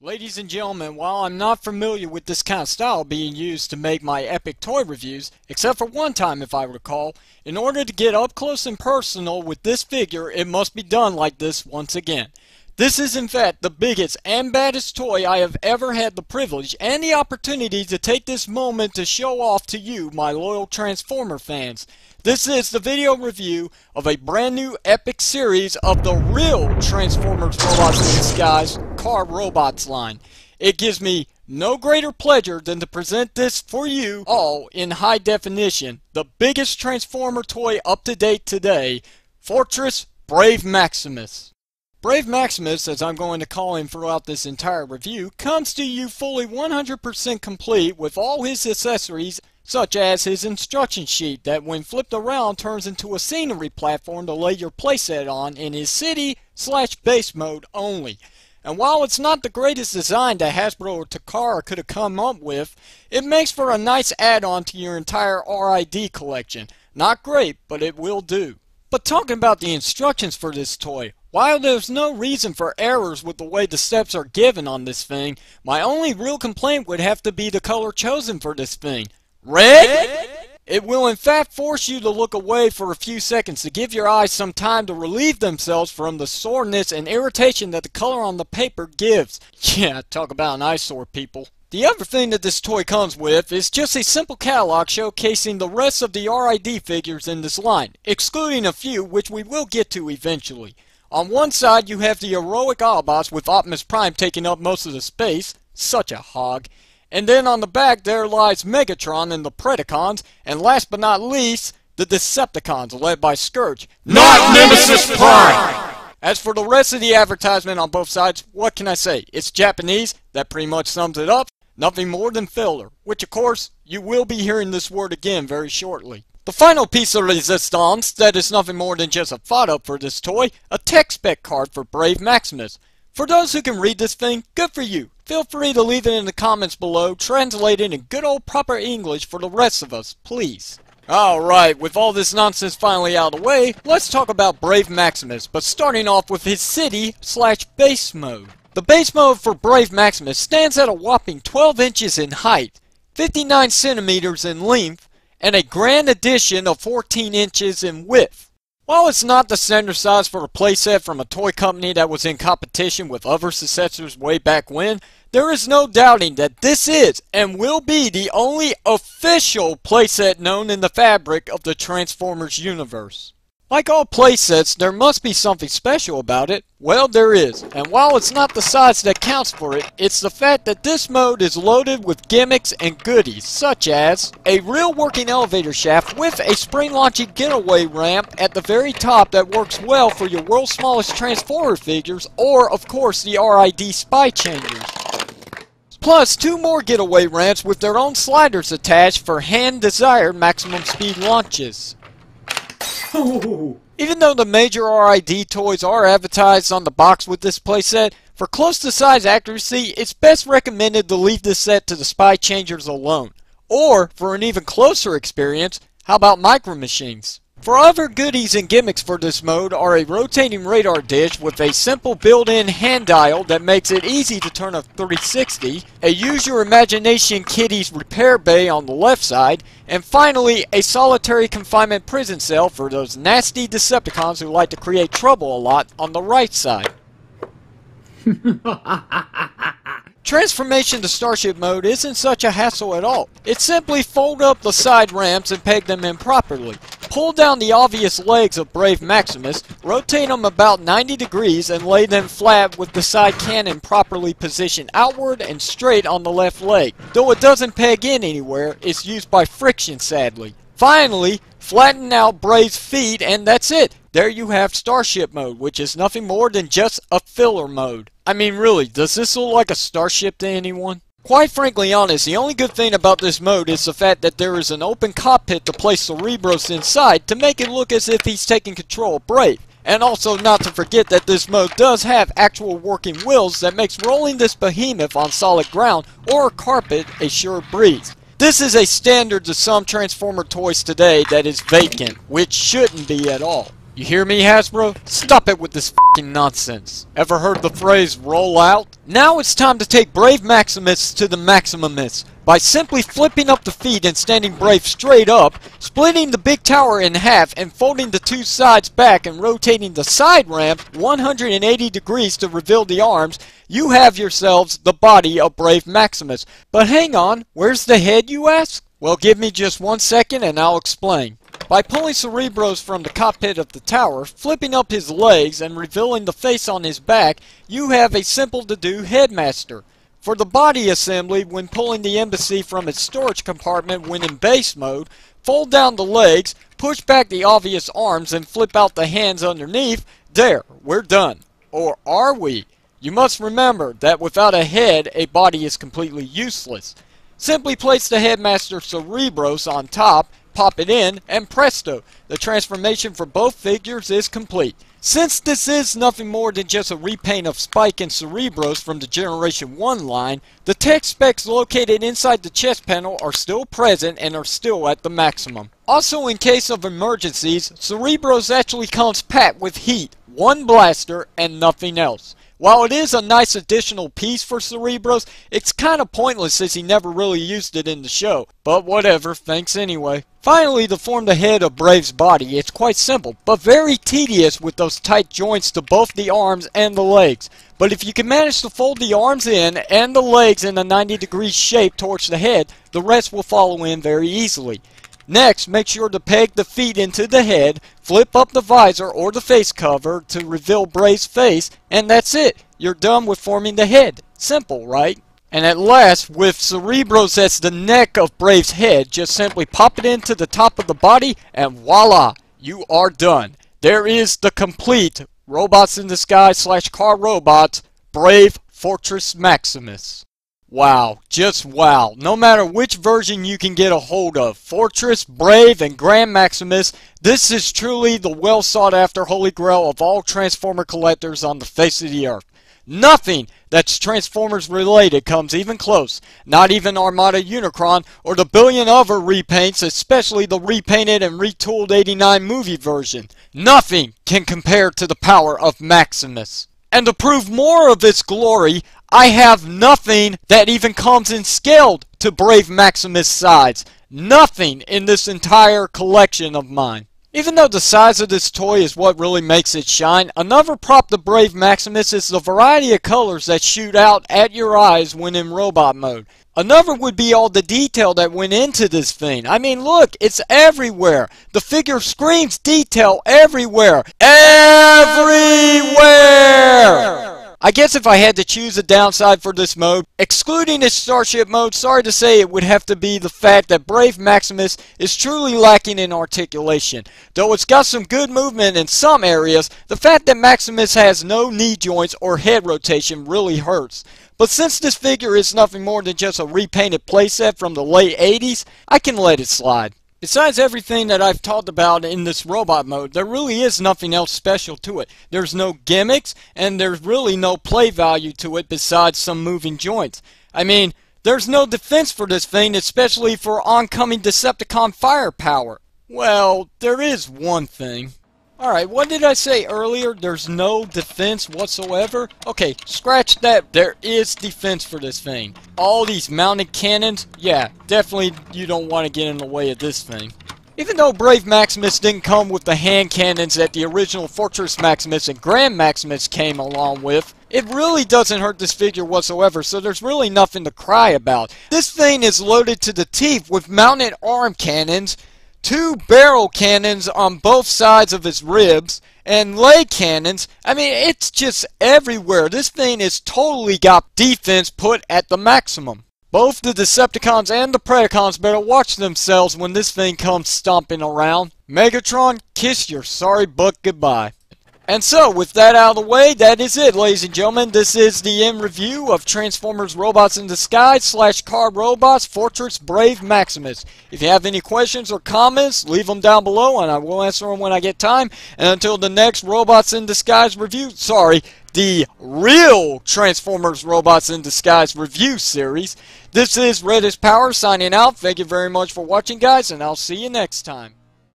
Ladies and gentlemen, while I'm not familiar with this kind of style being used to make my epic toy reviews, except for one time if I recall, in order to get up close and personal with this figure, it must be done like this once again. This is in fact the biggest and baddest toy I have ever had the privilege and the opportunity to take this moment to show off to you, my loyal Transformer fans. This is the video review of a brand new epic series of the real Transformers Robots in Disguise Car Robots line. It gives me no greater pleasure than to present this for you all in high definition. The biggest Transformer toy up to date today, Fortress Brave Maximus. Brave Maximus, as I'm going to call him throughout this entire review, comes to you fully 100% complete with all his accessories, such as his instruction sheet that when flipped around turns into a scenery platform to lay your playset on in his city/base mode only. And while it's not the greatest design that Hasbro or Takara could have come up with, it makes for a nice add-on to your entire RID collection. Not great, but it will do. But talking about the instructions for this toy, while there's no reason for errors with the way the steps are given on this thing, my only real complaint would have to be the color chosen for this thing. Red? It will in fact force you to look away for a few seconds to give your eyes some time to relieve themselves from the soreness and irritation that the color on the paper gives. Yeah, talk about an eyesore, people. The other thing that this toy comes with is just a simple catalog showcasing the rest of the RID figures in this line, excluding a few which we will get to eventually. On one side you have the heroic Autobots with Optimus Prime taking up most of the space, such a hog. And then on the back there lies Megatron and the Predacons, and last but not least, the Decepticons led by Scourge, not Nemesis Prime! As for the rest of the advertisement on both sides, what can I say? It's Japanese, that pretty much sums it up. Nothing more than filler, which of course, you will be hearing this word again very shortly. The final piece of resistance that is nothing more than just a thought-up for this toy, a tech spec card for Brave Maximus. For those who can read this thing, good for you. Feel free to leave it in the comments below, translated in good old proper English for the rest of us, please. Alright, with all this nonsense finally out of the way, let's talk about Brave Maximus, but starting off with his city/base mode. The base mode for Brave Maximus stands at a whopping 12 inches in height, 59 centimeters in length, and a grand addition of 14 inches in width. While it's not the standard size for a playset from a toy company that was in competition with other successors way back when, there is no doubting that this is and will be the only official playset known in the fabric of the Transformers universe. Like all playsets, there must be something special about it. Well, there is, and while it's not the size that counts for it, it's the fact that this mode is loaded with gimmicks and goodies, such as a real working elevator shaft with a spring-launching getaway ramp at the very top that works well for your world's smallest Transformer figures, or, of course, the RID Spy Changers. Plus, 2 more getaway ramps with their own sliders attached for hand-desired maximum speed launches. Even though the major RID toys are advertised on the box with this playset, for close to size accuracy, it's best recommended to leave this set to the Spy Changers alone. Or, for an even closer experience, how about Micro Machines? For other goodies and gimmicks for this mode are a rotating radar dish with a simple built-in hand dial that makes it easy to turn a 360, a Use Your Imagination Kitty's repair bay on the left side, and finally a solitary confinement prison cell for those nasty Decepticons who like to create trouble a lot on the right side. Transformation to Starship mode isn't such a hassle at all. It's simply fold up the side ramps and peg them in properly. Pull down the obvious legs of Brave Maximus, rotate them about 90 degrees and lay them flat with the side cannon properly positioned outward and straight on the left leg. Though it doesn't peg in anywhere, it's used by friction sadly. Finally, flatten out Brave's feet and that's it. There you have Starship mode, which is nothing more than just a filler mode. I mean really, does this look like a starship to anyone? Quite frankly honest, the only good thing about this mode is the fact that there is an open cockpit to place Cerebros inside to make it look as if he's taking control of Brave. And also not to forget that this mode does have actual working wheels that makes rolling this behemoth on solid ground or carpet a sure breeze. This is a standard to some Transformer toys today that is vacant, which shouldn't be at all. You hear me, Hasbro? Stop it with this f***ing nonsense. Ever heard the phrase roll out? Now it's time to take Brave Maximus to the Maximumus by simply flipping up the feet and standing Brave straight up, splitting the big tower in half and folding the two sides back and rotating the side ramp 180 degrees to reveal the arms. You have yourselves the body of Brave Maximus. But hang on, where's the head, you ask? Well, give me just 1 second and I'll explain. By pulling Cerebros from the cockpit of the tower, flipping up his legs, and revealing the face on his back, you have a simple-to-do headmaster. For the body assembly, when pulling the embassy from its storage compartment when in base mode, fold down the legs, push back the obvious arms, and flip out the hands underneath. There, we're done. Or are we? You must remember that without a head, a body is completely useless. Simply place the headmaster Cerebros on top, pop it in, and presto, the transformation for both figures is complete. Since this is nothing more than just a repaint of Spike and Cerebros from the Generation 1 line, the tech specs located inside the chest panel are still present and are still at the maximum. Also, in case of emergencies, Cerebros actually comes packed with heat, one blaster, and nothing else. While it is a nice additional piece for Cerebros, it's kinda pointless since he never really used it in the show. But whatever, thanks anyway. Finally, to form the head of Brave's body, it's quite simple, but very tedious with those tight joints to both the arms and the legs. But if you can manage to fold the arms in and the legs in a 90-degree shape towards the head, the rest will follow in very easily. Next, make sure to peg the feet into the head, flip up the visor or the face cover to reveal Brave's face, and that's it. You're done with forming the head. Simple, right? And at last, with Cerebros as the neck of Brave's head, just simply pop it into the top of the body, and voila! You are done. There is the complete Robots in Disguise / Car Robots Brave Fortress Maximus. Wow, just wow. No matter which version you can get a hold of, Fortress, Brave, and Grand Maximus, this is truly the well sought after holy grail of all Transformer collectors on the face of the earth. Nothing that's Transformers related comes even close. Not even Armada Unicron or the billion other repaints, especially the repainted and retooled '89 movie version. Nothing can compare to the power of Maximus. And to prove more of its glory, I have nothing that even comes in scaled to Brave Maximus' size. Nothing in this entire collection of mine. Even though the size of this toy is what really makes it shine, another prop to Brave Maximus is the variety of colors that shoot out at your eyes when in robot mode. Another would be all the detail that went into this thing. I mean, look, it's everywhere. The figure screams detail everywhere. Everywhere! I guess if I had to choose a downside for this mode, excluding its Starship mode, sorry to say it would have to be the fact that Brave Maximus is truly lacking in articulation. Though it's got some good movement in some areas, the fact that Maximus has no knee joints or head rotation really hurts. But since this figure is nothing more than just a repainted playset from the late 80s, I can let it slide. Besides everything that I've talked about in this robot mode, there really is nothing else special to it. There's no gimmicks, and there's really no play value to it besides some moving joints. I mean, there's no defense for this thing, especially for oncoming Decepticon firepower. Well, there is one thing. Alright, what did I say earlier? There's no defense whatsoever? Okay, scratch that. There is defense for this thing. All these mounted cannons, yeah, definitely you don't want to get in the way of this thing. Even though Brave Maximus didn't come with the hand cannons that the original Fortress Maximus and Grand Maximus came along with, it really doesn't hurt this figure whatsoever, so there's really nothing to cry about. This thing is loaded to the teeth with mounted arm cannons, 2 barrel cannons on both sides of its ribs, and leg cannons. I mean, it's just everywhere. This thing is totally got defense put at the maximum. Both the Decepticons and the Predacons better watch themselves when this thing comes stomping around. Megatron, kiss your sorry butt goodbye. And so, with that out of the way, that is it, ladies and gentlemen. This is the end review of Transformers Robots in Disguise / Car Robots Fortress Brave Maximus. If you have any questions or comments, leave them down below and I will answer them when I get time. And until the next Robots in Disguise review, the real Transformers Robots in Disguise review series, this is Reddish Power signing out. Thank you very much for watching, guys, and I'll see you next time.